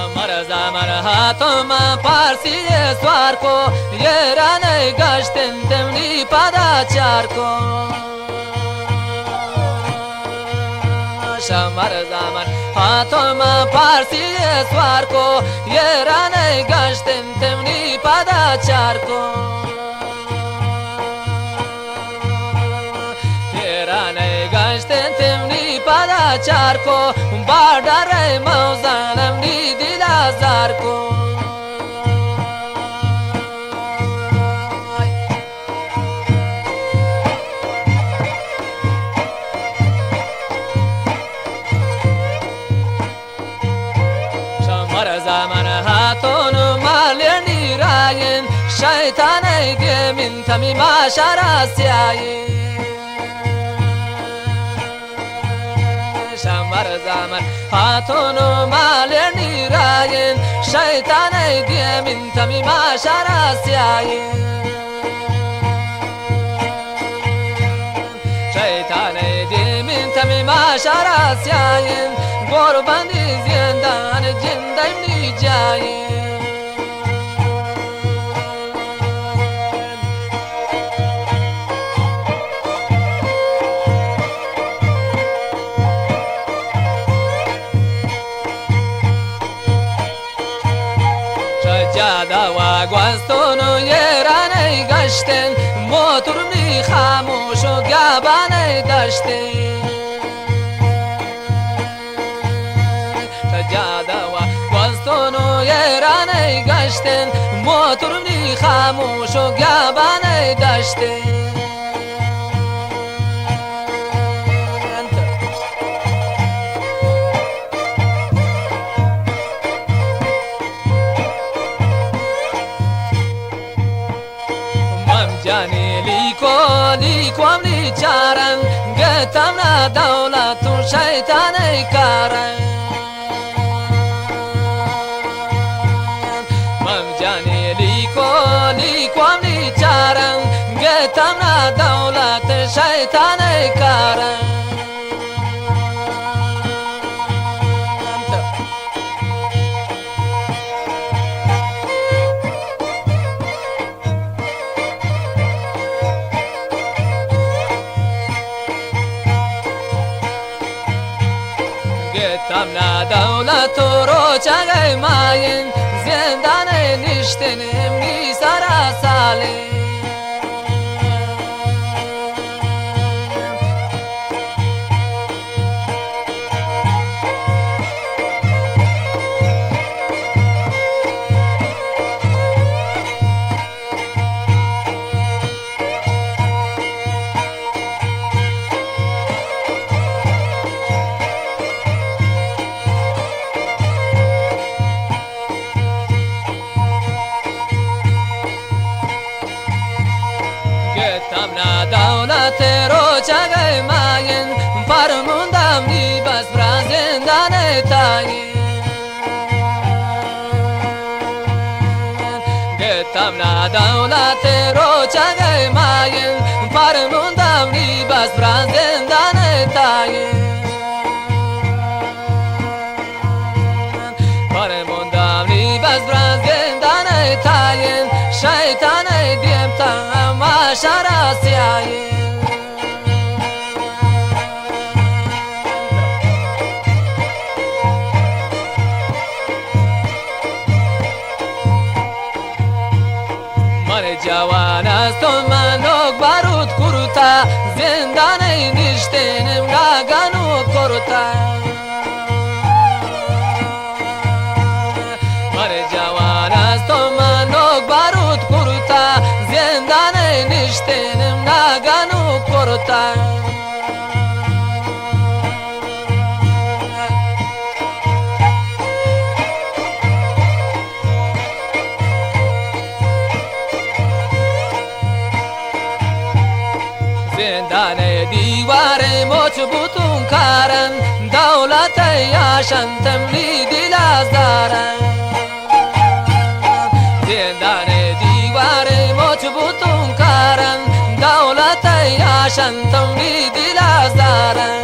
شمر زمر هاتم پارسی سوار کو یرانه گشتن تمنی پدا چار کو شمر زمر هاتم پارسی سوار کو یرانه گشتن تمنی پدا چار کو یرانه گشتن تمنی پدا چار کو باردار موزانم نی دل آزار کو شمر زمان هاتون مالنی راین شیطان ایدی من تمی ماشر سیاین شمر زمان هاتون مالنی راین شیطان ایدی من تمی ماشر سیاین شیطان ایدی من تمی ماشر سیاین قربانی زندان جندم نی جاین جادا و گوستون یرانه گشتن موتور می خاموش و گابانه داشتن جادا و گوستون یرانه گشتن موتور می خاموش و گابانه داشتن جانی لیکو امنی چارن گتم نا دولت و شیطان کارن مم جانی لیکو امنی چارن گتم نا دولت شیطان کارن تمنا دولت رو چگه ماین زندان نشتنم نی سرا ساله تمنا دولت رو چگه ماین فرموندم نی بس برا زندان تاین تمنا دولت رو چگه ماین فرموندم نی بس برا زندان تاین فرموندم نی بس برا زندان تاین شیطان دیم تماشا سیاین من جوان است و منو بارود کرتا زندان نشتنم نگانو کرتا من جوان است و منو بارود کرتا زندان نشتنم نگانو کرتا زندان دیوار مچبوتون کارن دولت یاشن تملی دل ازدارن زندان دیوار مچبوتون کارن دولت یاشن تملی دل ازدارن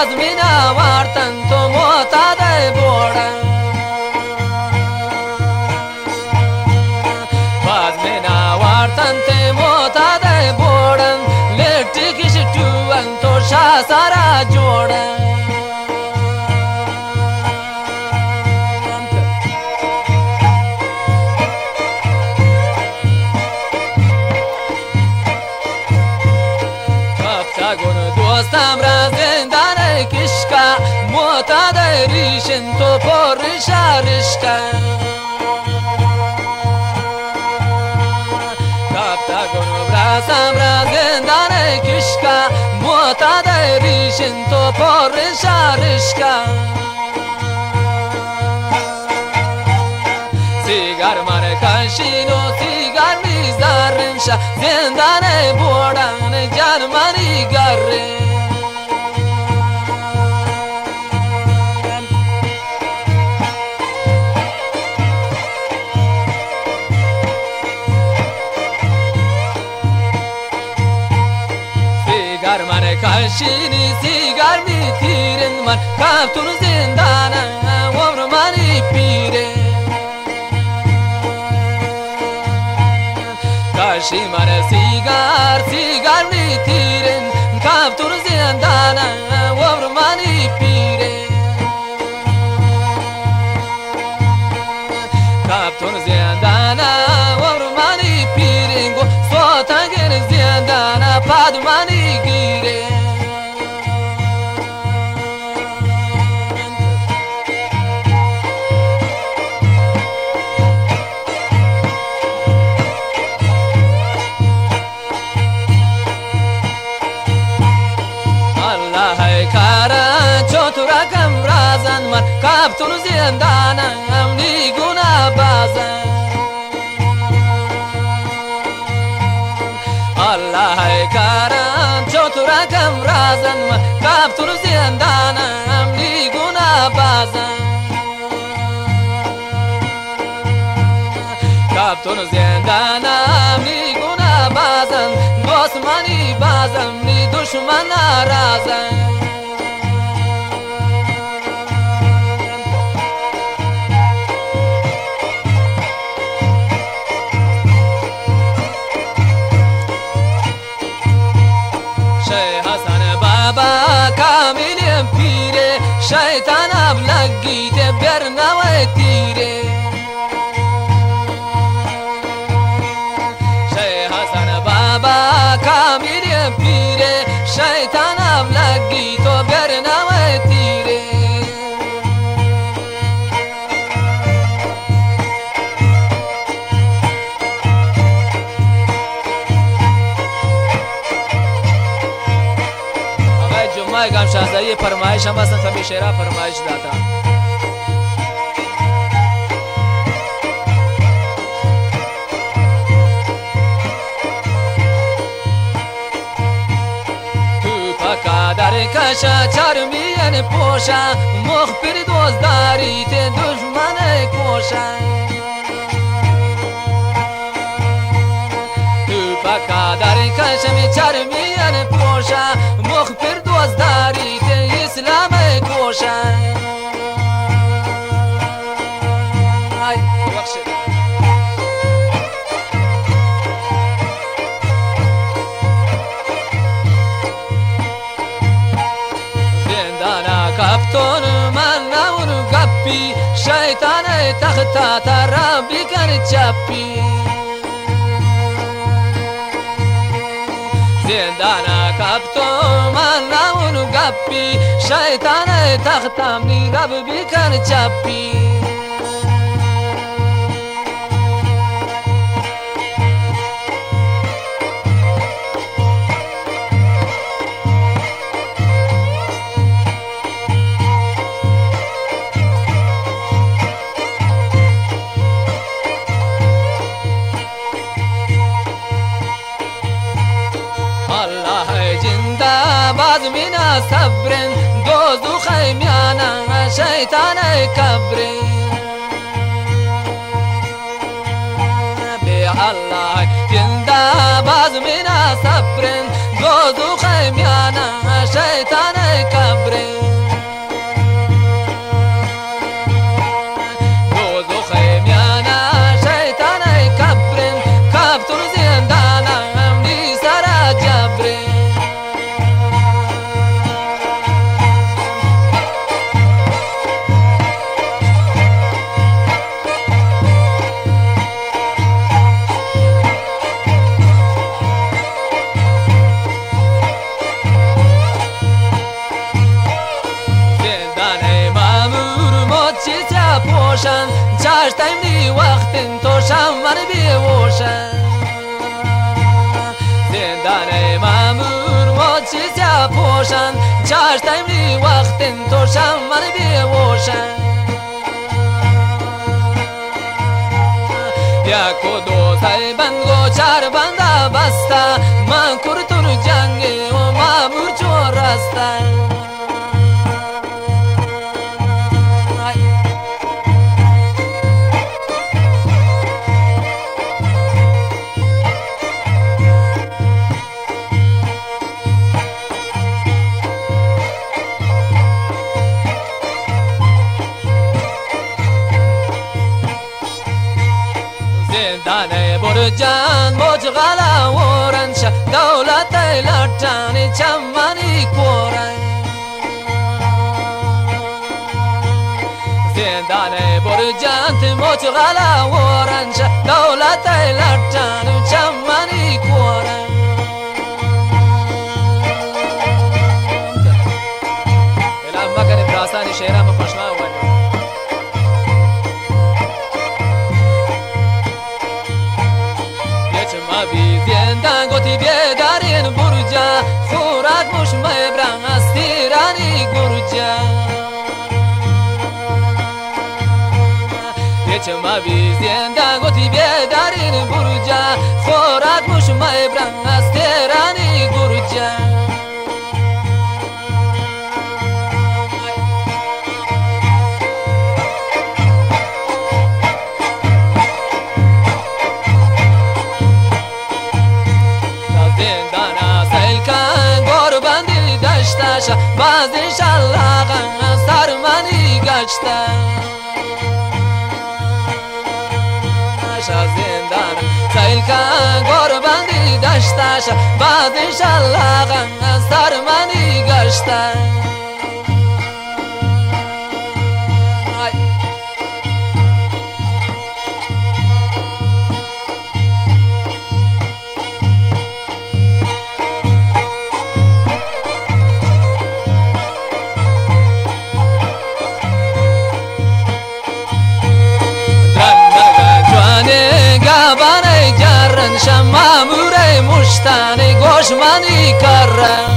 باز مینا وارتن تو معتاد بودن باز مینا وارتن تو معتاد بودن لٹی کش توان تو شاه سارا جوڑن دوستم را زندان کشکا معتاد ریشن تو پر شارشکا کافتا گنو براسم را زندان کشکا معتاد ریشن تو پر شارشکا سیگار من کشین و سیگار میزارن شا زندان بودن جان منی گره سیگار من کشینی سیگار میتیرن من کفتون زندان عمر منی پیره کاشی من سیگار میتیرن کفتون زندان عمر منی پیره کفتون زندان عمر منی پیره گو سوتنگر زندان پاد منی گیره کاران چطور کم رازن من کفتون زندانم نیگونا بازن الله کاران چطور کم رازن من کفتون زندانم نیگونا بازن کفتون زندانم نیگونا بازن دوست منی بازم نی دشمن نارازن کاملیم پیره شیطان ابلگیده برنوی تیره شیخ حسن بابا کاملیم پیره شیطان ابلگیده برنوی تیره گام شاهزاده فرمایش هم هستن فمی شعرها فرمایش داتا تو پاکا در کشا چرمین پوشا مخبر دوزداری ته دشمن کوشا تو پاکا در کشا چرمین پوشا مخبر دوزداری ته اسلام کوشا زندانا کفتون من نون گپی شیطان تختا ترا بیکن چپی زندانا کفتون من نون گپی شیطان تختم نی رب بیکن چپی باز مینا صبرن دوزو خیمیانا شیطان کبرن بی الله جندا باز مینا صبرن دوزو خیمیانا شیطان کبرن پوشن چشتیم دی وقت توشم من بیوشن زندان مامور و چیزیا پوشن چشتیم دی وقت توشم من بیوشن یک و دو سای بندگو چار بنده بسته من کرتور جنگی و مامور چون رسته زندان برجان مجغلا ورنش دولت لطانی چمانی کورن زندان برجان مجغلا ورنش دولت لطانی چمانی کورن الان مکن براسانی شیرم پشما ونی ما بی زندان گوتی بیدارین برجا خوراک مش مبرم از تیرانی گرجا ما بی زندان گوتی بیدارین برجا خوراک مش مبرم از تیرانی گرجا باز انشالله غم سر منی گشته زندان سیل کن گربندی دشتش باز انشالله غم سر منی گشته گابانه جرن شما موره مشتانی گوشمانی کرن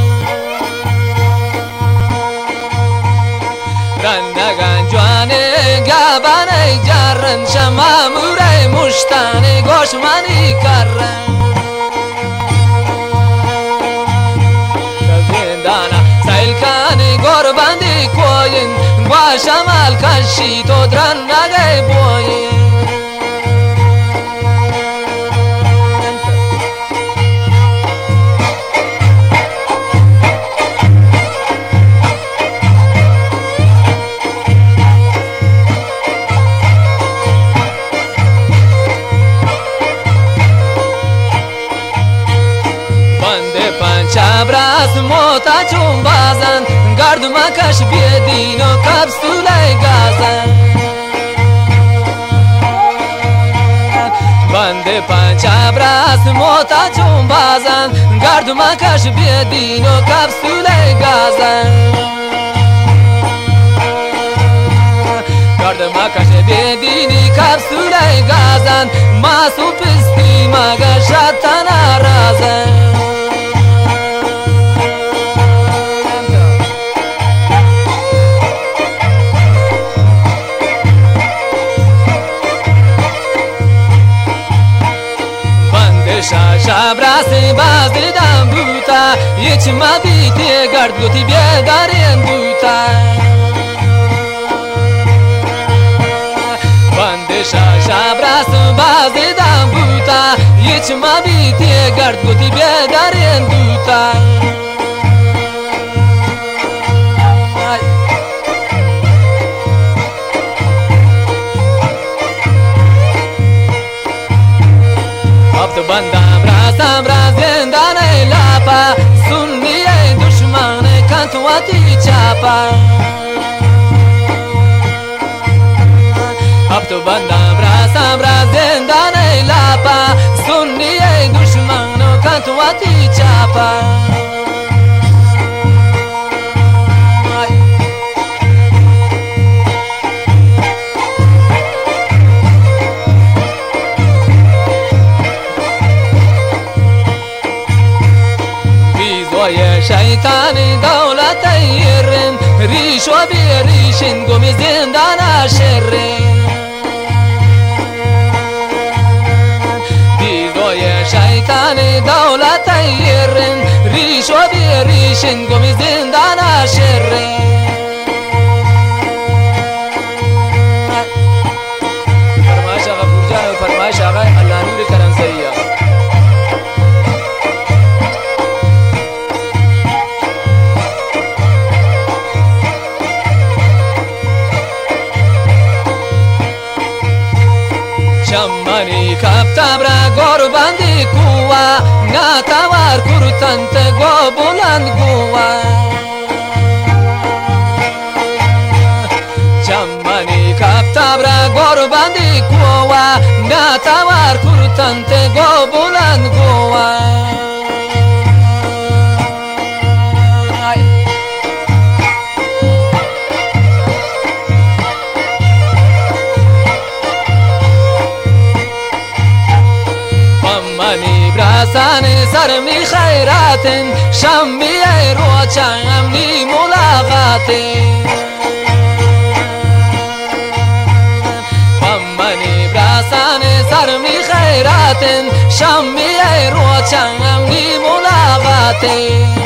رندگان جوانه گابانه جرن شما موره مشتانی گوشمانی کرن زندانا سیل کانی گربندی کوین با شمال کشی تو درنگه بوین چبرس موتا چون بازن گرد مکش بیدین و کپسوله گازن بند چبرس موتا چون بازن گرد مکش بیدین و کپسوله گازن گرد مکش بیدینی کپسوله گازن ماسو پستی مگه شتن رازن شبرسی باز دیدم بوتا یچ ما بیتی گرد گوتی بیدارین بوتا بندش شبرس باز دیدم بوتا یچ ما بیتی گرد گوتی بیدارین بوتا تو بندم راسم را زندان لاپا سنی دشمن کنتواتی چاپا اب تو بندم راسم را زندان لاپا سنی دشمن کنتواتی چاپا شیطان دولت ایرن ریش و بیریشن گمی زندان شرن دیدوی شیطان دولت ایرن ریش و بیریشن گمی زندان شرن فرمایش آقا پورجان و فرمایش آقا الله نور کرمسریه شمانی کفتم را گور بندی کوه ناتوار کرتنت گو بلند گوه شمانی کفتم را گور بندی کوه ناتوار کرتنت گو بلند گوه براسان سر می خیراتن شمی روچم نی ملاقاتن منی براسان سر می خیراتن شمی روچم نی ملاقاتن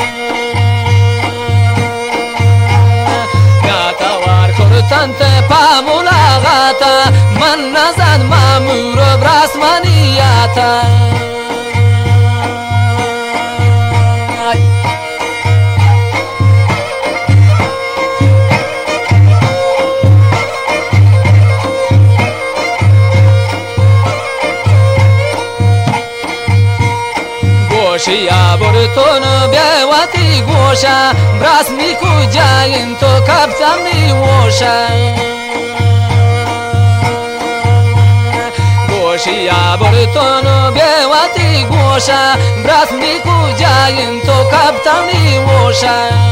ناتوار کرتنت پا ملاقاتا من نزد مامور براسمانیاتا گوشیا برتون بیواتی گوشا براس میکو جاین تو کبتم نیوشا گوشیا برتون بیواتی گوشا براس میکو جاین تو کبتم نیوشا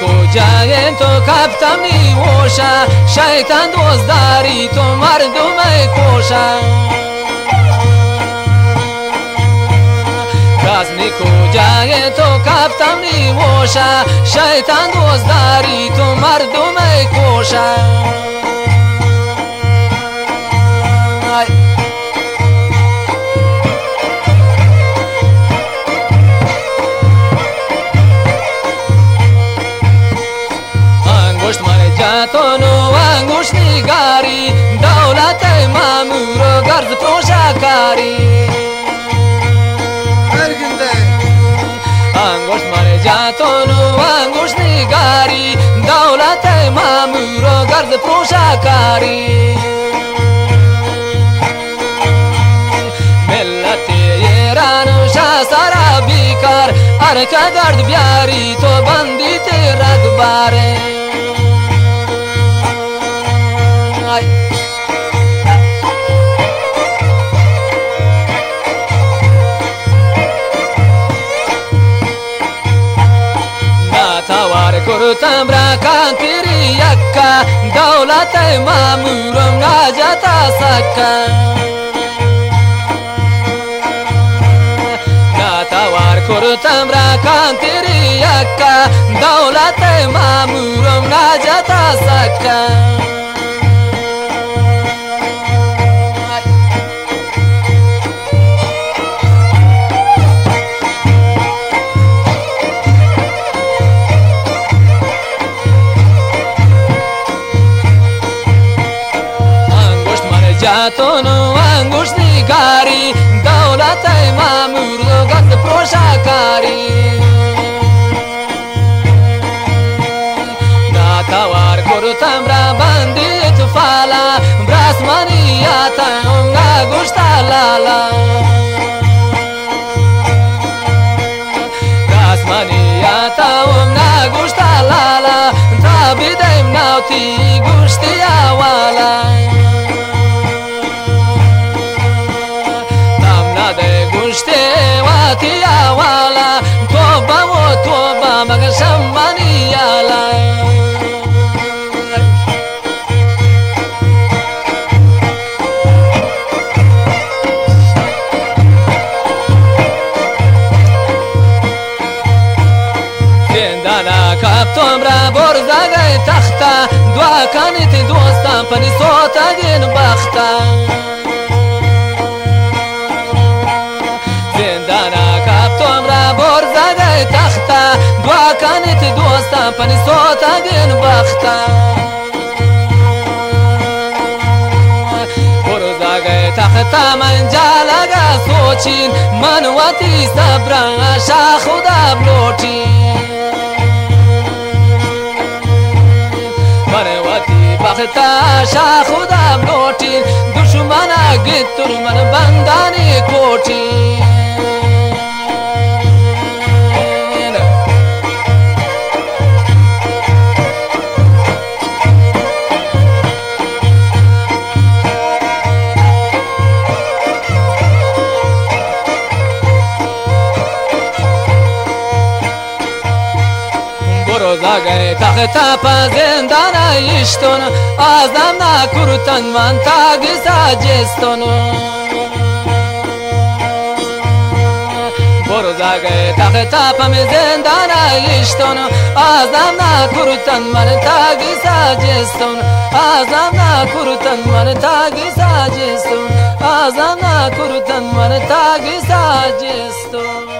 کجاین تو کفتم نیوشا شیطان دوزداری تو مردم کوشا رازمی کجاین تو کفتم نیوشا شیطان دوزداری تو مردم کوشا جاتونو انگوش نگاری دولت مامور گرز پروشاکاری انگوش مال جاتونو انگوش نگاری دولت مامور گرز پروشاکاری ملت ایران شاسرا بیکار ارکا گرد بیاری تو بندی تیرگ باره ناتوار کرتم را کانتری یکا دولت مامورم ناجتا سکا ناتوار کرتم را کانتری یکا دولت مامورم ناجتا سکا جاتونو انگوش نگاری دولت مامور گرد پروشاکاری ناتوار کرتم را بندی تفالا براسمانیاتا نگوشتا لالا براسمانیاتا نگوشتا لالا تا بیدیم ناوتی گوشتی آوالا واتی آوالا توبا و توبا مگر شمانی آلا دوکانت دوستان پنی سوتگین بختم زندانا کبتم را برزگه تخته دوکانت دوستان پنی سوتگین بختم برزگه تخته من جالگه سوچین من وطی صبران شا خدا بلوچین من وطی بختا شا خدا بلوچین دشمنا گتر من بندانی کوچین روزگه تخت پا زندان ایشتون آزم نکرتن من تاگی ساجستون روزگه تخت پا زندان ایشتون آزم نکرتن من تاگی ساجستون آزم نکرتن من تاگی ساجستون آزم نکرتن من تاگی ساجستون